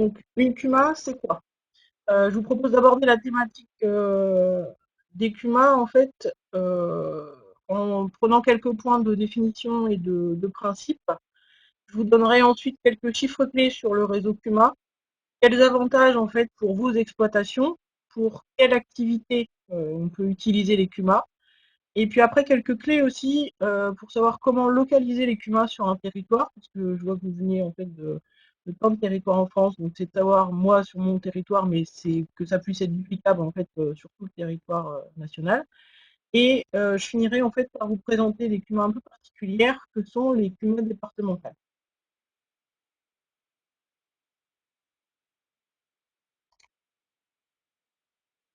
Donc, une CUMA, c'est quoi? Je vous propose d'aborder la thématique des CUMA, en fait, en prenant quelques points de définition et de principe. Je vous donnerai ensuite quelques chiffres clés sur le réseau CUMA. Quels avantages, en fait, pour vos exploitations? Pour quelle activité on peut utiliser les CUMA? Et puis après, quelques clés aussi pour savoir comment localiser les CUMA sur un territoire, parce que je vois que vous venez en fait de plein de territoires en France, donc c'est de savoir, moi, sur mon territoire, mais c'est que ça puisse être duplicable en fait sur tout le territoire national. Et je finirai en fait par vous présenter des CUMA un peu particulières, que sont les CUMA départementales.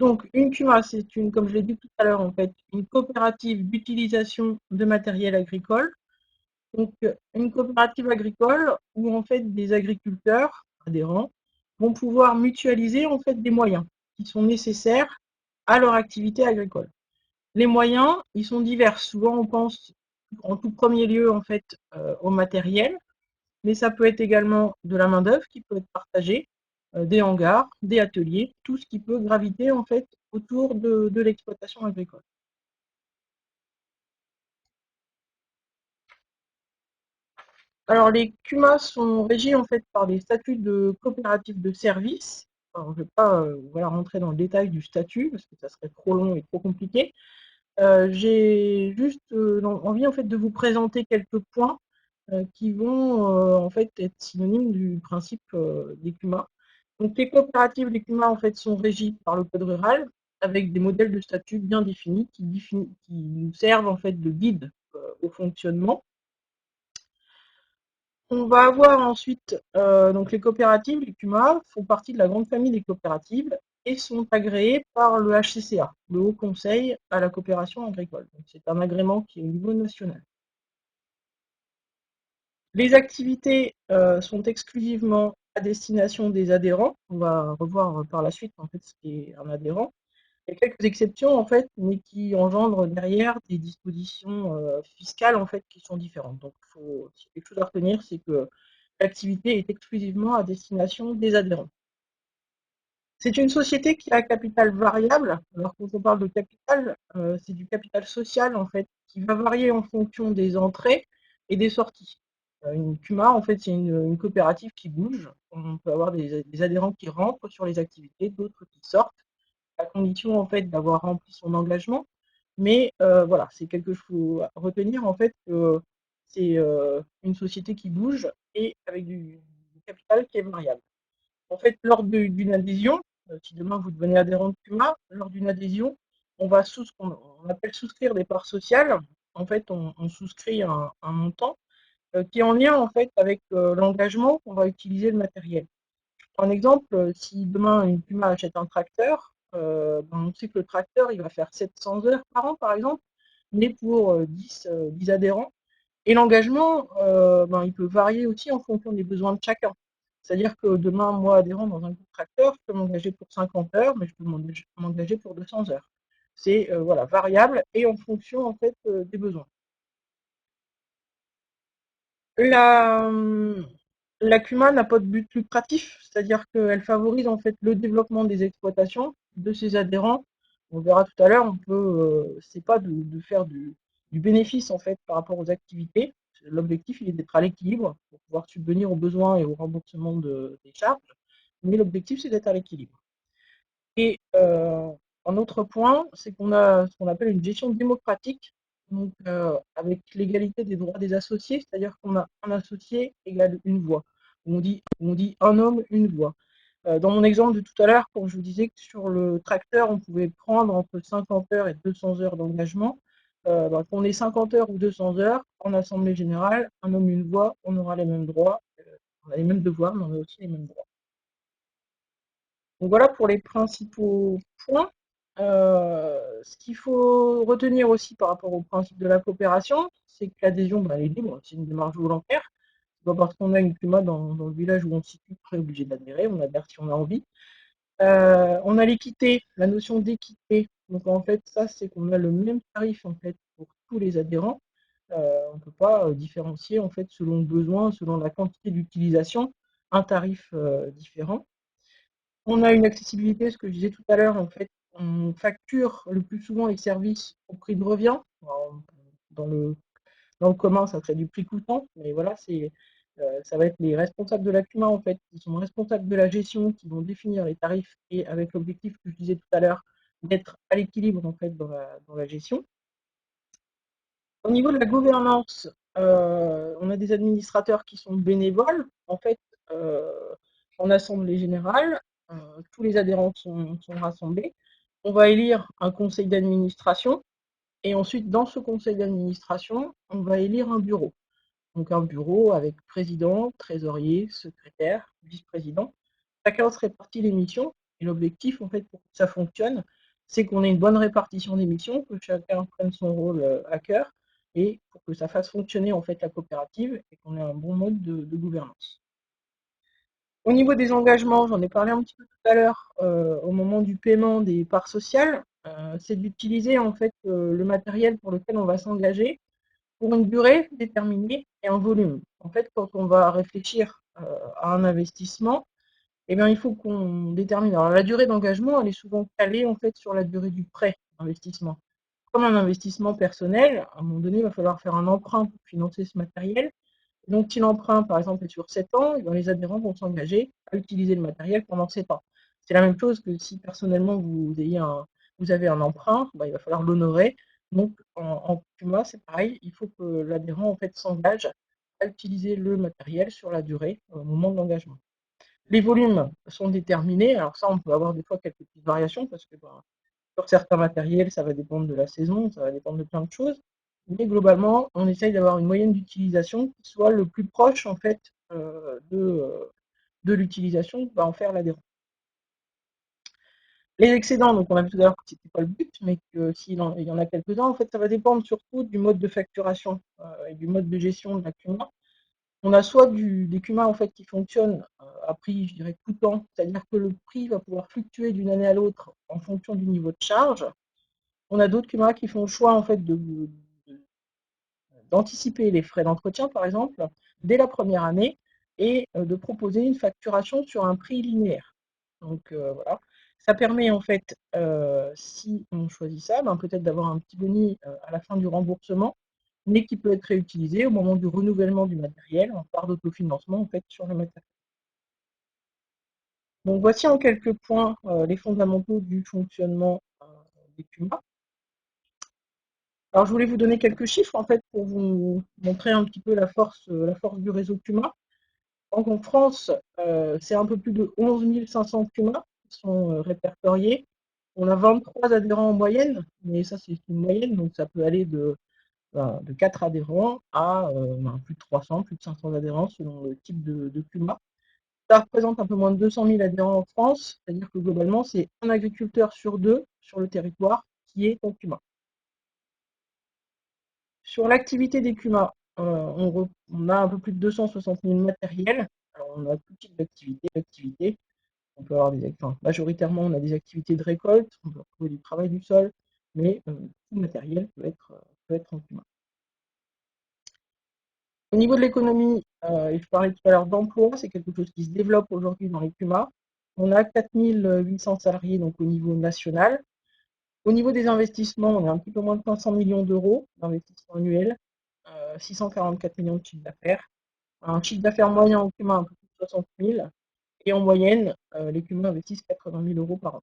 Donc, une CUMA, c'est une, comme je l'ai dit tout à l'heure, en fait, une coopérative d'utilisation de matériel agricole. Donc, une coopérative agricole où en fait des agriculteurs adhérents vont pouvoir mutualiser en fait des moyens qui sont nécessaires à leur activité agricole. Les moyens, ils sont divers. Souvent, on pense en tout premier lieu en fait au matériel, mais ça peut être également de la main-d'œuvre qui peut être partagée, des hangars, des ateliers, tout ce qui peut graviter en fait autour de l'exploitation agricole. Alors, les CUMA sont régis en fait par des statuts de coopérative de services. Alors, je ne vais pas voilà, rentrer dans le détail du statut parce que ça serait trop long et trop compliqué. J'ai juste envie en fait de vous présenter quelques points qui vont en fait être synonymes du principe des CUMA. Donc, les coopératives des CUMA en fait sont régies par le code rural avec des modèles de statut bien définis qui nous servent en fait de guide au fonctionnement. On va avoir ensuite donc les coopératives, les CUMA, font partie de la grande famille des coopératives et sont agréées par le HCCA, le Haut Conseil à la coopération agricole. C'est un agrément qui est au niveau national. Les activités sont exclusivement à destination des adhérents. On va revoir par la suite en fait ce qu'est un adhérent. Il y a quelques exceptions en fait, mais qui engendrent derrière des dispositions fiscales en fait qui sont différentes. Donc, si quelque chose à retenir, c'est que l'activité est exclusivement à destination des adhérents. C'est une société qui a un capital variable. Alors, quand on parle de capital, c'est du capital social en fait qui va varier en fonction des entrées et des sorties. Une CUMA, en fait, c'est une coopérative qui bouge. On peut avoir des adhérents qui rentrent sur les activités, d'autres qui sortent à condition en fait d'avoir rempli son engagement. Mais voilà, c'est quelque chose à retenir en fait que c'est une société qui bouge et avec du capital qui est variable. En fait, lors d'une adhésion, si demain vous devenez adhérent de Puma, lors d'une adhésion, on va on appelle souscrire des parts sociales. En fait, on souscrit un montant qui est en lien en fait avec l'engagement qu'on va utiliser le matériel. Un exemple, si demain une Puma achète un tracteur, on sait que le tracteur il va faire 700 heures par an, par exemple, mais pour 10 adhérents. Et l'engagement, il peut varier aussi en fonction des besoins de chacun. C'est-à-dire que demain, moi, adhérent dans un groupe tracteur, je peux m'engager pour 50 heures, mais je peux m'engager pour 200 heures. C'est voilà, variable et en fonction en fait des besoins. La, la CUMA n'a pas de but lucratif, c'est-à-dire qu'elle favorise en fait le développement des exploitations de ses adhérents. On verra tout à l'heure, on peut, c'est pas de faire du bénéfice en fait par rapport aux activités. L'objectif, il est d'être à l'équilibre pour pouvoir subvenir aux besoins et au remboursement des charges. Mais l'objectif, c'est d'être à l'équilibre. Et un autre point, c'est qu'on a ce qu'on appelle une gestion démocratique, donc avec l'égalité des droits des associés, c'est-à-dire qu'on a un associé égale une voix. On dit un homme, une voix. Dans mon exemple de tout à l'heure, quand je vous disais que sur le tracteur, on pouvait prendre entre 50 heures et 200 heures d'engagement, qu'on ait 50 heures ou 200 heures, en assemblée générale, un homme, une voix, on aura les mêmes droits, on a les mêmes devoirs, mais on a aussi les mêmes droits. Donc voilà pour les principaux points. Ce qu'il faut retenir aussi par rapport au principe de la coopération, c'est que l'adhésion, elle est libre, c'est une démarche volontaire. C'est pas parce qu'on a une CUMA dans le village où on se situe qu'on est obligé d'adhérer, on adhère si on a envie. On a l'équité, la notion d'équité. Donc en fait, ça, c'est qu'on a le même tarif en fait pour tous les adhérents. On ne peut pas différencier en fait selon le besoin, selon la quantité d'utilisation. un tarif différent. On a une accessibilité, ce que je disais tout à l'heure, en fait, on facture le plus souvent les services au prix de revient. Alors, dans le, dans le commun, ça serait du prix coûtant, mais voilà, ça va être les responsables de la CUMA, en fait, qui sont responsables de la gestion, qui vont définir les tarifs et avec l'objectif que je disais tout à l'heure, d'être à l'équilibre, en fait, dans la gestion. Au niveau de la gouvernance, on a des administrateurs qui sont bénévoles. En fait, euh, en assemblée générale, tous les adhérents sont rassemblés. On va élire un conseil d'administration et ensuite, dans ce conseil d'administration, on va élire un bureau. Donc un bureau avec président, trésorier, secrétaire, vice-président. Chacun se répartit les missions et l'objectif, en fait, pour que ça fonctionne, c'est qu'on ait une bonne répartition des missions, que chacun prenne son rôle à cœur et pour que ça fasse fonctionner, en fait, la coopérative et qu'on ait un bon mode de gouvernance. Au niveau des engagements, j'en ai parlé un petit peu tout à l'heure, au moment du paiement des parts sociales, c'est d'utiliser, en fait, le matériel pour lequel on va s'engager pour une durée déterminée et un volume. En fait, quand on va réfléchir à un investissement, eh bien, il faut qu'on détermine. Alors, la durée d'engagement, elle est souvent calée, en fait, sur la durée du prêt d'investissement. Comme un investissement personnel, à un moment donné, il va falloir faire un emprunt pour financer ce matériel. Donc, si l'emprunt, par exemple, est sur 7 ans, eh bien, les adhérents vont s'engager à utiliser le matériel pendant 7 ans. C'est la même chose que si personnellement vous avez un emprunt, bah, il va falloir l'honorer. Donc, en CUMA, c'est pareil, il faut que l'adhérent, en fait, s'engage à utiliser le matériel sur la durée au moment de l'engagement. Les volumes sont déterminés. Alors ça, on peut avoir des fois quelques petites variations parce que sur certains matériels, ça va dépendre de la saison, ça va dépendre de plein de choses. Mais globalement, on essaye d'avoir une moyenne d'utilisation qui soit le plus proche en fait de l'utilisation que va en faire l'adhérent. Les excédents, donc on a vu tout à l'heure que ce n'était pas le but, mais que s'il y en a quelques-uns, en fait, ça va dépendre surtout du mode de facturation et du mode de gestion de la CUMA. On a soit des CUMA en fait, qui fonctionnent à prix, je dirais, coûtant, c'est-à-dire que le prix va pouvoir fluctuer d'une année à l'autre en fonction du niveau de charge. On a d'autres CUMA qui font le choix en fait, d'anticiper les frais d'entretien, par exemple, dès la première année et de proposer une facturation sur un prix linéaire. Donc voilà, ça permet en fait, si on choisit ça, ben, peut-être d'avoir un petit boni à la fin du remboursement, mais qui peut être réutilisé au moment du renouvellement du matériel en part d'autofinancement en fait sur le matériel. Donc voici en quelques points les fondamentaux du fonctionnement des CUMA. Alors je voulais vous donner quelques chiffres en fait pour vous montrer un petit peu la force du réseau CUMA. Donc en France, c'est un peu plus de 11 500 CUMA qui sont répertoriés. On a 23 adhérents en moyenne, mais ça c'est une moyenne, donc ça peut aller de 4 adhérents à plus de 300, plus de 500 adhérents selon le type de CUMA. Ça représente un peu moins de 200 000 adhérents en France, c'est-à-dire que globalement, c'est un agriculteur sur deux sur le territoire qui est en CUMA. Sur l'activité des CUMA, on a un peu plus de 260 000 matériels. Alors, on a tout type d'activités. On peut avoir majoritairement, on a des activités de récolte, on peut retrouver du travail du sol, mais tout matériel peut être en CUMA. Au niveau de l'économie, et je parlais tout à l'heure d'emploi, c'est quelque chose qui se développe aujourd'hui dans les CUMA. On a 4 800 salariés donc, au niveau national. Au niveau des investissements, on est un petit peu moins de 500 millions d'euros d'investissement annuel, 644 millions de chiffre d'affaires. Un chiffre d'affaires moyen en CUMA un peu plus de 60 000. Et en moyenne, les CUMA investissent 80 000 euros par an.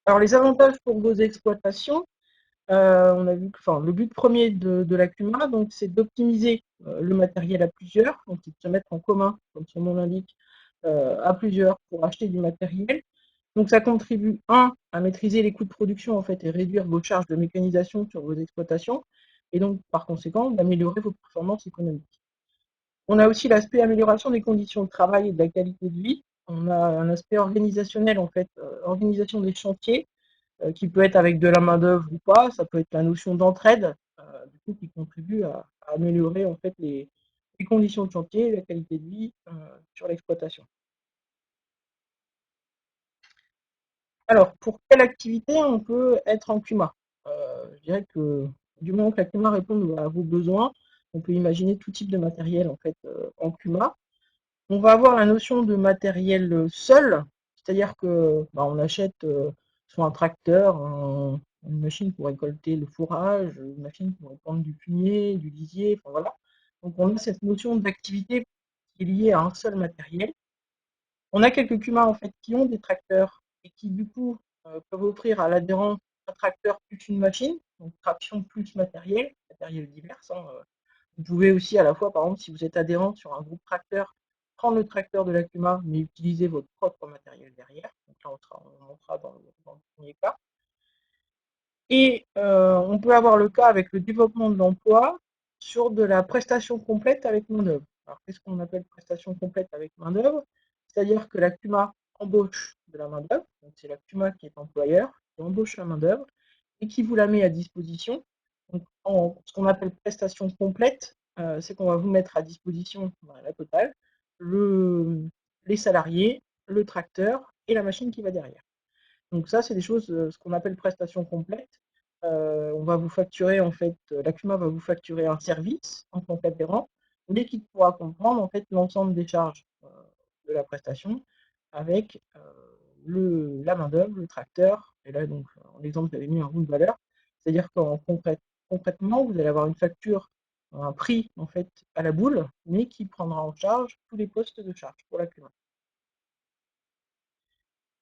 Alors les avantages pour vos exploitations, on a vu que le but premier de la CUMA, donc, c'est d'optimiser le matériel à plusieurs, donc c'est de se mettre en commun, comme son nom l'indique, à plusieurs pour acheter du matériel. Donc ça contribue, un, à maîtriser les coûts de production en fait, et réduire vos charges de mécanisation sur vos exploitations, et donc par conséquent d'améliorer vos performances économiques. On a aussi l'aspect amélioration des conditions de travail et de la qualité de vie. On a un aspect organisationnel, en fait, organisation des chantiers, qui peut être avec de la main-d'œuvre ou pas. Ça peut être la notion d'entraide, du coup, qui contribue à améliorer en fait, les conditions de chantier et la qualité de vie sur l'exploitation. Alors, pour quelle activité on peut être en CUMA Je dirais que Du moment que la CUMA répond à vos besoins, on peut imaginer tout type de matériel en fait en CUMA. On va avoir la notion de matériel seul, c'est-à-dire que bah, on achète soit un tracteur, une machine pour récolter le fourrage, une machine pour répandre du fumier, du lisier, enfin voilà. Donc on a cette notion d'activité qui est liée à un seul matériel. On a quelques CUMA en fait qui ont des tracteurs et qui du coup peuvent offrir à l'adhérent un tracteur plus une machine, donc traction plus matériel, matériel divers, hein. Vous pouvez aussi à la fois, par exemple, si vous êtes adhérent sur un groupe tracteur, prendre le tracteur de la CUMA, mais utiliser votre propre matériel derrière. Donc là, on montera dans le premier cas. Et on peut avoir le cas avec le développement de l'emploi sur de la prestation complète avec main-d'œuvre. Alors, qu'est-ce qu'on appelle prestation complète avec main-d'œuvre? C'est-à-dire que la CUMA embauche de la main-d'œuvre, donc c'est la CUMA qui est employeur, qui embauche la main-d'œuvre et qui vous la met à disposition. Donc, ce qu'on appelle prestation complète, c'est qu'on va vous mettre à disposition la totale, les salariés, le tracteur et la machine qui va derrière. Donc ça, c'est des choses, ce qu'on appelle prestation complète. On va vous facturer, en fait, la CUMA va vous facturer un service en tant qu'adhérent, mais qui pourra comprendre en fait l'ensemble des charges de la prestation avec la main-d'œuvre, le tracteur, et là donc en exemple j'avais mis un roue de valeur, c'est-à-dire qu'en concrètement, vous allez avoir une facture, un prix en fait à la boule, mais qui prendra en charge tous les postes de charge pour la CUMA.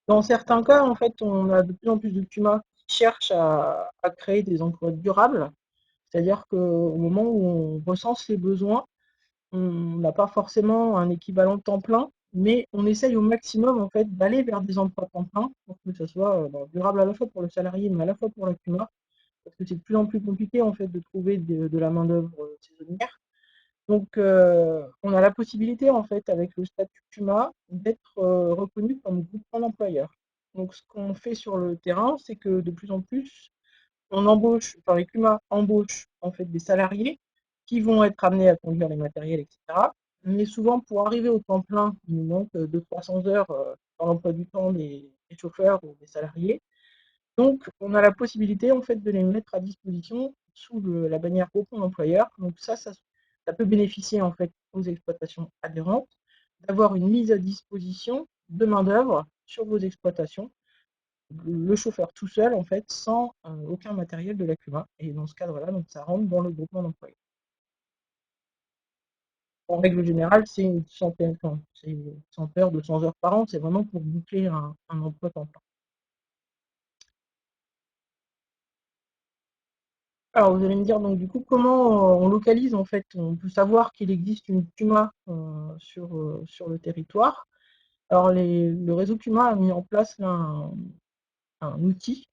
Dans certains cas, en fait, on a de plus en plus de CUMA qui cherchent à créer des emplois durables, c'est-à-dire qu'au moment où on recense les besoins, on n'a pas forcément un équivalent temps plein, mais on essaye au maximum en fait d'aller vers des emplois temps plein pour que ce soit durable à la fois pour le salarié, mais à la fois pour la CUMA, parce que c'est de plus en plus compliqué en fait de trouver de la main d'œuvre saisonnière. Donc, on a la possibilité, en fait, avec le statut CUMA, d'être reconnu comme groupement d'employeurs. Donc, ce qu'on fait sur le terrain, c'est que de plus en plus, on embauche, enfin, les CUMA embauchent en fait des salariés qui vont être amenés à conduire les matériels, etc. Mais souvent, pour arriver au temps plein, il nous manque 200-300 heures dans l'emploi du temps des chauffeurs ou des salariés. Donc, on a la possibilité en fait de les mettre à disposition sous la bannière groupement d'employeurs. Donc ça peut bénéficier en fait aux exploitations adhérentes d'avoir une mise à disposition de main d'œuvre sur vos exploitations. Le chauffeur tout seul en fait sans aucun matériel de la CUMA. Et dans ce cadre-là, donc ça rentre dans le groupement d'employeurs. En règle générale, c'est une centaine, enfin, c'est 100 heures, 200 heures par an. C'est vraiment pour boucler un emploi temps plein. Alors, vous allez me dire, donc, du coup, comment on localise, en fait, on peut savoir qu'il existe une CUMA sur le territoire. Alors, le réseau CUMA a mis en place là, un outil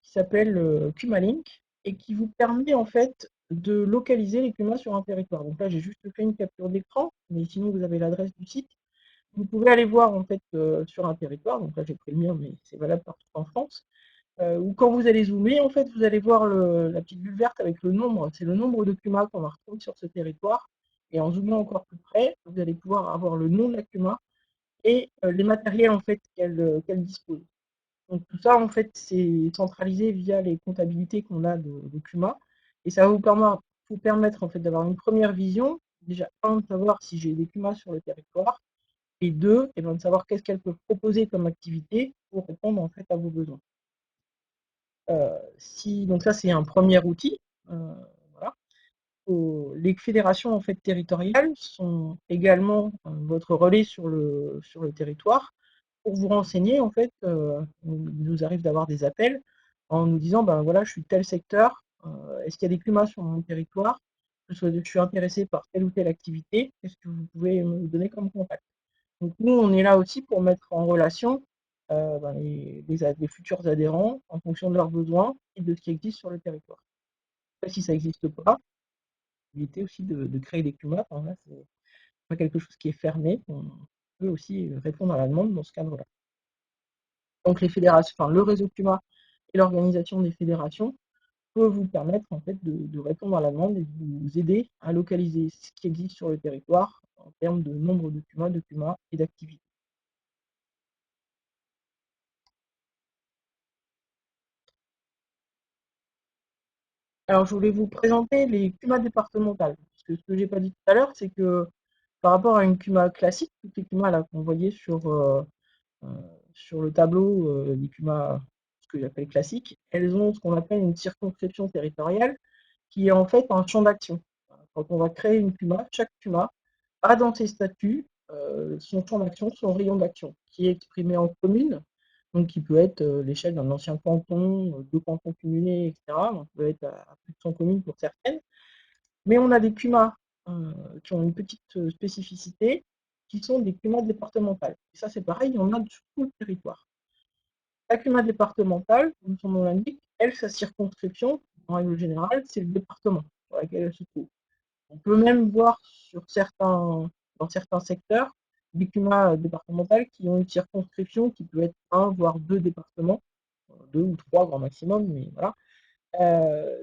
qui s'appelle CUMA-Link et qui vous permet, en fait, de localiser les CUMA sur un territoire. Donc là, j'ai juste fait une capture d'écran, mais sinon, vous avez l'adresse du site. Vous pouvez aller voir, en fait, sur un territoire. Donc là, j'ai pris le mien, mais c'est valable partout en France. Ou quand vous allez zoomer, en fait, vous allez voir la petite bulle verte avec le nombre. C'est le nombre de CUMA qu'on va retrouver sur ce territoire. Et en zoomant encore plus près, vous allez pouvoir avoir le nom de la CUMA et les matériels en fait qu'elle dispose. Donc tout ça, en fait, c'est centralisé via les comptabilités qu'on a de CUMA. Et ça va vous permettre en fait d'avoir une première vision. Déjà, un, de savoir si j'ai des CUMA sur le territoire. Et deux, et ben, de savoir qu'est-ce qu'elles peuvent proposer comme activité pour répondre en fait à vos besoins. Donc ça, c'est un premier outil. Voilà. Les fédérations en fait, territoriales sont également votre relais sur le territoire pour vous renseigner. En fait, il nous arrive d'avoir des appels en nous disant, ben voilà, je suis tel secteur, est-ce qu'il y a des climats sur mon territoire, je suis intéressé par telle ou telle activité, est-ce que vous pouvez me donner comme contact? Donc nous, on est là aussi pour mettre en relation les futurs adhérents en fonction de leurs besoins et de ce qui existe sur le territoire. Si ça n'existe pas, l'idée aussi de créer des CUMA, enfin, là, c'est pas quelque chose qui est fermé, on peut aussi répondre à la demande dans ce cadre-là. Donc les fédérations, enfin, le réseau CUMA et l'organisation des fédérations peut vous permettre en fait de répondre à la demande et de vous aider à localiser ce qui existe sur le territoire en termes de nombre de CUMA et d'activités. Alors, je voulais vous présenter les CUMA départementales. Parce que ce que j'ai pas dit tout à l'heure, c'est que par rapport à une CUMA classique, toutes les CUMA là qu'on voyait euh, sur le tableau, des CUMA, ce que j'appelle classiques, elles ont ce qu'on appelle une circonscription territoriale, qui est en fait un champ d'action. Quand on va créer une CUMA, chaque CUMA a dans ses statuts son champ d'action, son rayon d'action, qui est exprimé en commune, donc qui peut être l'échelle d'un ancien canton, deux cantons cumulés, etc. Donc, peut être à plus de 100 communes pour certaines. Mais on a des CUMA qui ont une petite spécificité, qui sont des CUMA départementales. Et ça, c'est pareil, il y en a sur tout le territoire. La CUMA départementale, comme son nom l'indique, elle, sa circonscription, en règle générale, c'est le département sur lequel elle se trouve. On peut même voir dans certains secteurs des CUMA départementales qui ont une circonscription qui peut être un, voire deux départements, deux ou trois grand maximum, mais voilà.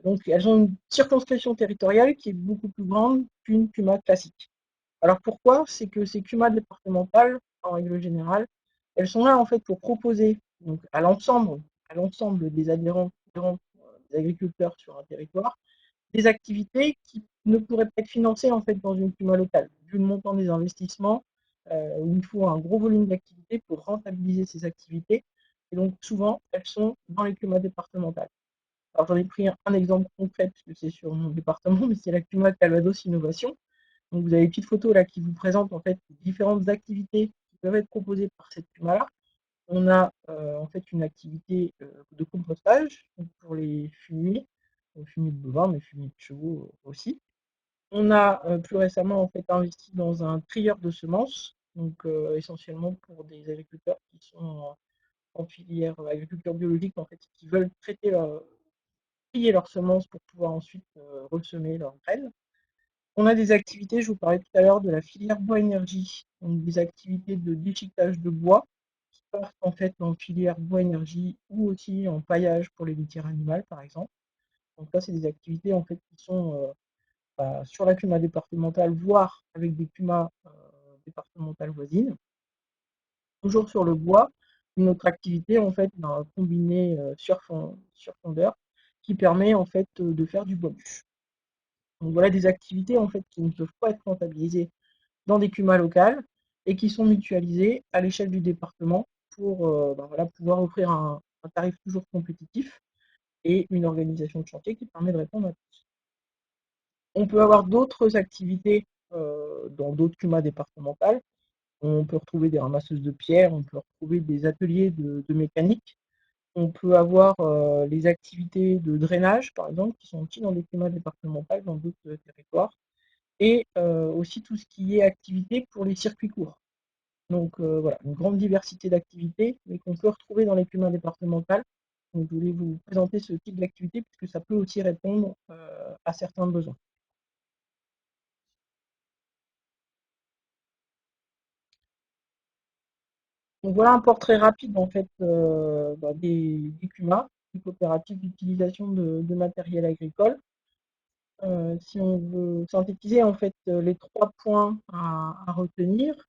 Donc elles ont une circonscription territoriale qui est beaucoup plus grande qu'une CUMA classique. Alors pourquoi? C'est que ces CUMA départementales, en règle générale, elles sont là en fait pour proposer donc, à l'ensemble des adhérents, des agriculteurs sur un territoire, des activités qui ne pourraient pas être financées en fait dans une CUMA locale, vu le montant des investissements, où il faut un gros volume d'activités pour rentabiliser ces activités. Et donc souvent, elles sont dans les CUMA départementales. Alors j'en ai pris un exemple concret puisque c'est sur mon département, mais c'est la CUMA Calvados Innovation. Donc vous avez une petite photo là qui vous présente en fait les différentes activités qui peuvent être proposées par cette CUMA-là. On a en fait une activité de compostage pour les fumiers, fumier de bovins, mais fumier de chevaux aussi. On a plus récemment en fait investi dans un trieur de semences, donc essentiellement pour des agriculteurs qui sont en filière agriculture biologique en fait, qui veulent trier leurs semences pour pouvoir ensuite ressemer leurs graines. On a des activités, je vous parlais tout à l'heure de la filière bois-énergie, donc des activités de déchiquetage de bois qui partent en fait en filière bois-énergie ou aussi en paillage pour les litières animales par exemple. Donc là, c'est des activités en fait qui sont sur la CUMA départementale, voire avec des CUMA départementales voisines. Toujours sur le bois, une autre activité en fait combinée sur fondeur qui permet en fait de faire du bois bûche. Donc voilà des activités en fait qui ne peuvent pas être rentabilisées dans des CUMA locales et qui sont mutualisées à l'échelle du département pour voilà, pouvoir offrir un tarif toujours compétitif et une organisation de chantier qui permet de répondre à tous. On peut avoir d'autres activités dans d'autres CUMA départementales. On peut retrouver des ramasseuses de pierres, on peut retrouver des ateliers de mécanique. On peut avoir les activités de drainage, par exemple, qui sont aussi dans des CUMA départementales dans d'autres territoires. Et aussi tout ce qui est activité pour les circuits courts. Donc voilà, une grande diversité d'activités, mais qu'on peut retrouver dans les CUMA départementales. Donc je voulais vous présenter ce type d'activité puisque ça peut aussi répondre à certains besoins. Donc voilà un portrait rapide en fait des CUMA, des coopératives d'utilisation de matériel agricole. Si on veut synthétiser en fait les trois points à retenir,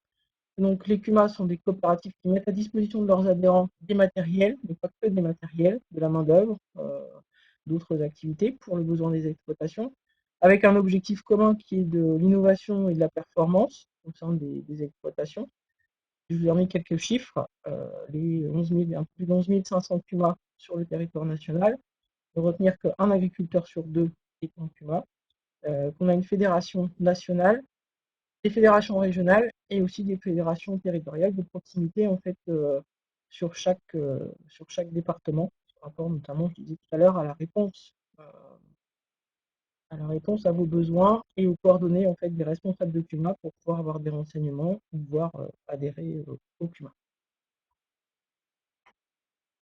donc les CUMA sont des coopératives qui mettent à disposition de leurs adhérents des matériels, mais pas que des matériels, de la main-d'œuvre, d'autres activités pour le besoin des exploitations, avec un objectif commun qui est de l'innovation et de la performance au sein des exploitations. Je vous ai remis quelques chiffres, les 11 000, un peu plus de 11 500 CUMA sur le territoire national, de retenir qu'un agriculteur sur deux est un CUMA, qu'on a une fédération nationale, des fédérations régionales et aussi des fédérations territoriales de proximité en fait sur chaque département, par rapport notamment, je disais tout à l'heure, à la réponse à vos besoins et aux coordonnées en fait des responsables de CUMA pour pouvoir avoir des renseignements ou pouvoir adhérer au CUMA.